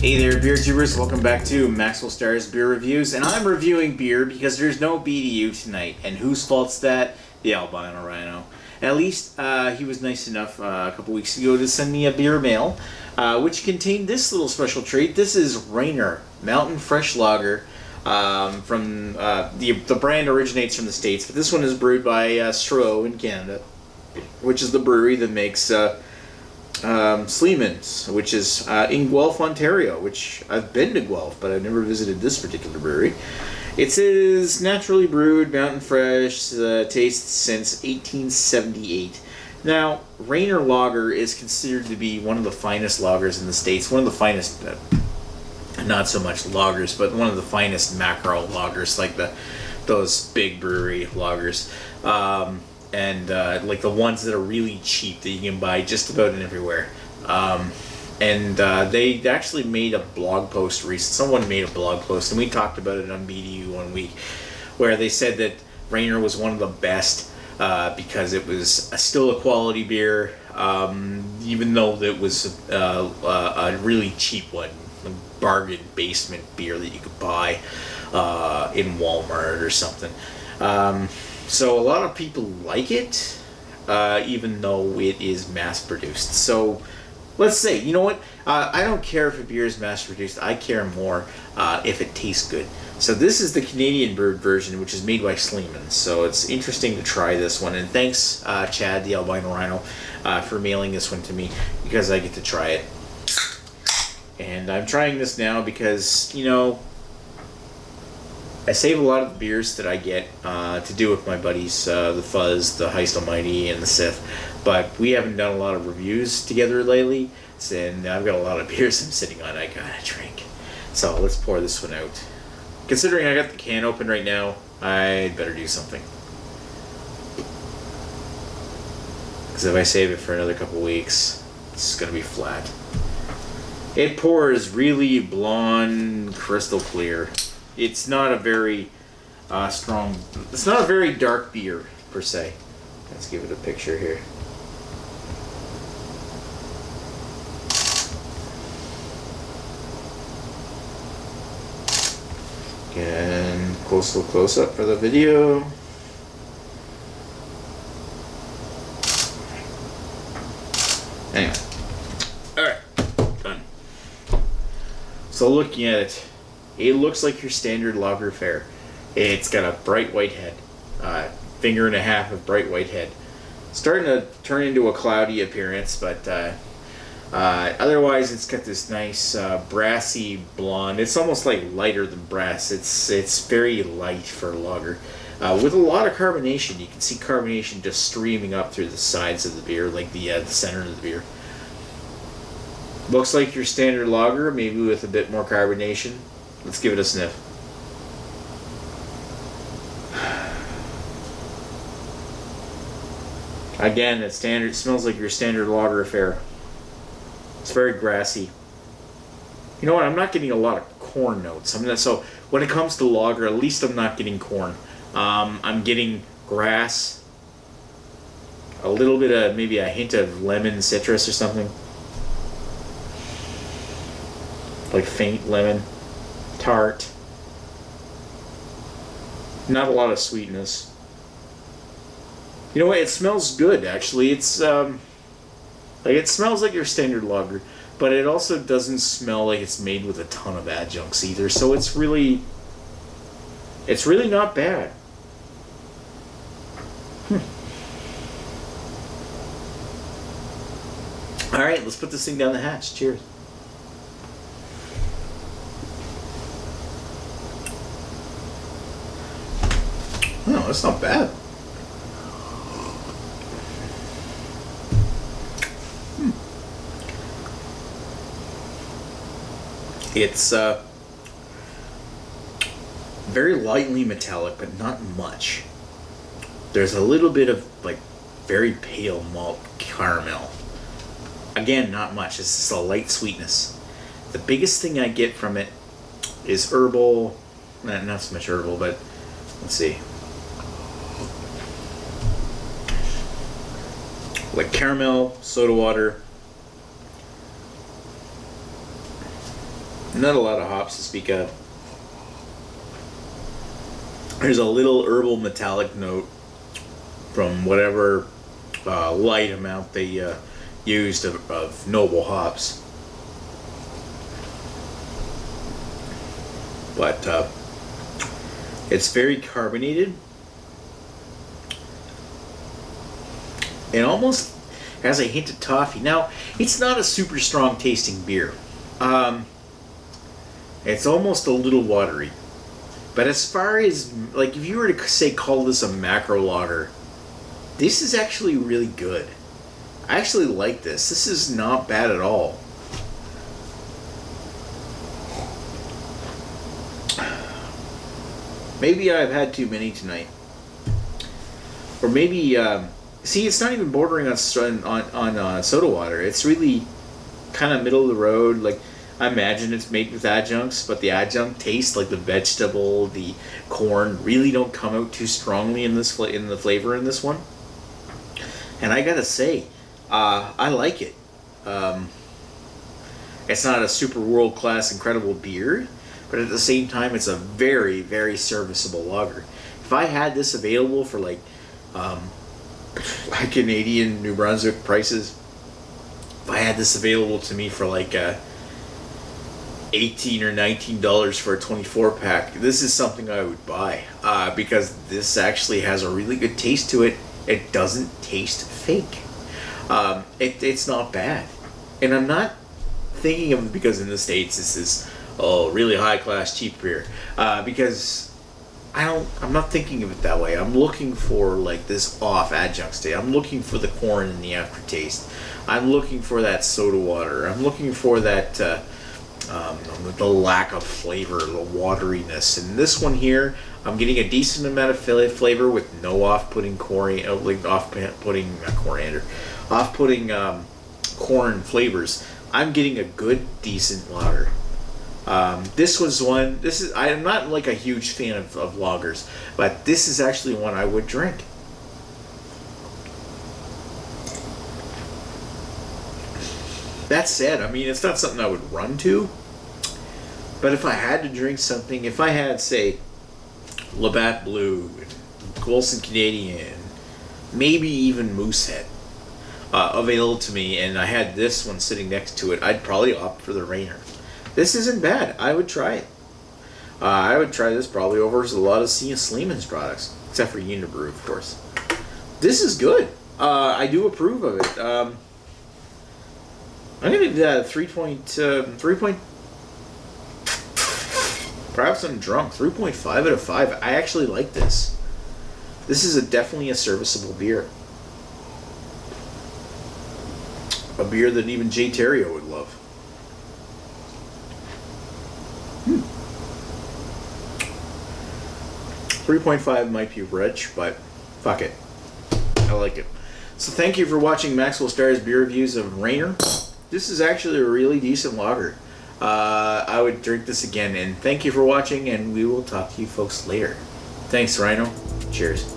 Hey there, beer tubers. Welcome back to Maxwell Starr's Beer Reviews. And I'm reviewing beer because there's no BDU tonight. And whose fault's that? The albino rhino. At least he was nice enough a couple weeks ago to send me a beer mail, which contained this little special treat. This is Rainer Mountain Fresh Lager. From the brand originates from the States, but this one is brewed by Stroh in Canada, which is the brewery that makes Sleeman's, which is in Guelph, Ontario, which I've been to Guelph, but I've never visited this particular brewery. It says naturally brewed, mountain fresh, tastes since 1878. Now, Rainer Lager is considered to be one of the finest lagers in the States, one of the finest, not so much lagers, but one of the finest macro lagers, like those big brewery lagers. And like the ones that are really cheap that you can buy just about everywhere. They actually made a blog post someone made a blog post, and we talked about it on BDU one week, where they said that Rainer was one of the best because it was still a quality beer, even though it was a really cheap one, a bargain basement beer that you could buy in Walmart or something. So a lot of people like it, even though it is mass-produced. So let's say, you know what? I don't care if a beer is mass-produced. I care more if it tastes good. So this is the Canadian brewed version, which is made by Sleeman's. So it's interesting to try this one. And thanks, Chad, the albino rhino, for mailing this one to me, because I get to try it. And I'm trying this now because, you know, I save a lot of the beers that I get to do with my buddies, the Fuzz, the Heist Almighty, and the Sith. But we haven't done a lot of reviews together lately, and I've got a lot of beers I'm sitting on I gotta drink. So let's pour this one out. Considering I got the can open right now, I'd better do something. Because if I save it for another couple weeks, it's gonna be flat. It pours really blonde, crystal clear. It's not a very strong, it's not a very dark beer, per se. Let's give it a picture here. Again, close up for the video. Anyway. Alright, done. So looking at it, it looks like your standard lager fare. It's got a bright white head, finger and a half of bright white head. Starting to turn into a cloudy appearance, but otherwise it's got this nice brassy blonde. It's almost like lighter than brass. It's very light for a lager, with a lot of carbonation. You can see carbonation just streaming up through the sides of the beer, like the center of the beer. Looks like your standard lager, maybe with a bit more carbonation. Let's give it a sniff. Again, it smells like your standard lager affair. It's very grassy. You know what? I'm not getting a lot of corn notes. So when it comes to lager, at least I'm not getting corn. I'm getting grass, a little bit of maybe a hint of lemon citrus or something, like faint lemon. Tart. Not a lot of sweetness. You know what? It smells good, actually. It's like it smells like your standard lager, but it also doesn't smell like it's made with a ton of adjuncts either. So it's really not bad. All right, let's put this thing down the hatch. Cheers. No, that's not bad. It's very lightly metallic, but not much. There's a little bit of like very pale malt caramel. Again, not much. It's just a light sweetness. The biggest thing I get from it is herbal. Not so much herbal, but let's see. Like caramel, soda water, Not a lot of hops to speak of. There's a little herbal metallic note from whatever light amount they used of noble hops. But it's very carbonated. It almost has a hint of toffee. Now, it's not a super strong tasting beer. It's almost a little watery. But as far as, like, if you were to say call this a macro lager, this is actually really good. I actually like this. This is not bad at all. Maybe I've had too many tonight. Or maybe, see, it's not even bordering on soda water. It's really kind of middle of the road. Like, I imagine it's made with adjuncts, but the adjunct taste, like the vegetable, the corn, really don't come out too strongly in this in the flavor in this one. And I gotta say, I like it. It's not a super world-class, incredible beer, but at the same time, it's a very, very serviceable lager. If I had this available for like Canadian New Brunswick prices, if I had this available to me for like $18 or $19 for a 24 pack, this is something I would buy because this actually has a really good taste to it. It doesn't taste fake. It's not bad, and I'm not thinking of it because in the States this is really high class cheap beer because I'm not thinking of it that way. I'm looking for like this off adjunct state. I'm looking for the corn in the aftertaste. I'm looking for that soda water. I'm looking for that the lack of flavor, the wateriness. And this one here, I'm getting a decent amount of flavor with no off-putting corn flavors. I'm getting a good, decent lager. This was one. I'm not like a huge fan of lagers, but this is actually one I would drink. That said, I mean, it's not something I would run to. But if I had to drink something, if I had, say, Labatt Blue, Colson Canadian, maybe even Moosehead available to me, and I had this one sitting next to it, I'd probably opt for the Rainer. This isn't bad. I would try it. I would try this probably over a lot of Sleeman's products, except for Unibrew, of course. This is good. I do approve of it. I'm going to give that a 3. Perhaps I'm drunk. 3.5 out of 5. I actually like this. This is definitely a serviceable beer. A beer that even Jay Terrio would love. 3.5 might be rich, but fuck it. I like it. So thank you for watching Maxwell Starr's beer reviews of Rainer. This is actually a really decent lager. I would drink this again, and thank you for watching, and we will talk to you folks later. Thanks, Rhino. Cheers.